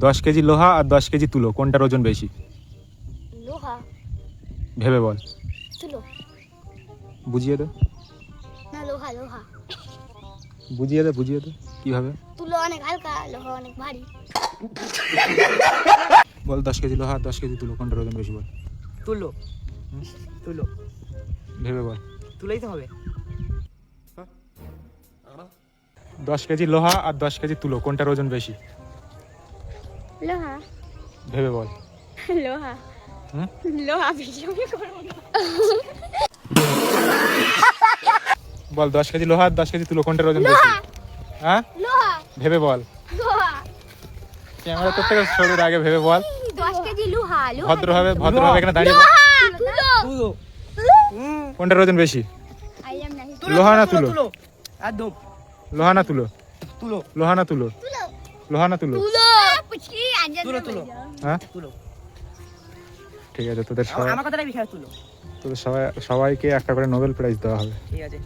10 KG লোহা আর 10 KG তুলো, কোনটার ওজন বেশি? লোহা। ভেবে বল। তুলো। বুঝিয়ে দে। না, লোহা লোহা। বুঝিয়ে দে কিভাবে। তুলো অনেক হালকা, লোহা অনেক ভারী। বল 10 কেজি লোহা আর 10 কেজি তুলো, কোনটার ওজন বেশি বল। তুলো। তুলো। ভেবে বল। তুলোই তো হবে। 10 কেজি লোহা আর 10 কেজি তুলো, কোনটার ওজন বেশি? লোহা। ভেবে বল। লোহা। হুম? লোহা ভিডিও করবো না। বল 10 কেজি লোহা আর 10 কেজি তুলো, কোনটার ওজন বেশি? হ্যাঁ, লোহা। ভেবে বল। লোহা। ক্যামেরা তোর থেকে সরুর আগে ভেবে বল। 10 কেজি লোহা। ভদ্রভাবে এখানে দাঁড়িয়ে বল। তুলো। কোনটার ওজন বেশি? আই এম নাই। লোহা না তুলো? তুলো একদম। লোহা না তুলো? তুলো। লোহা না তুলো? লোহা না তুলো? তুলো। পুচকি আঞ্জান। তুলো তুলো। হ্যাঁ, তুলো। ঠিক আছে, তোদের আমার কথাটাই বিষয় তুলো। সবাইকে একটা করে নোবেল প্রাইজ দেওয়া হবে। ঠিক আছে।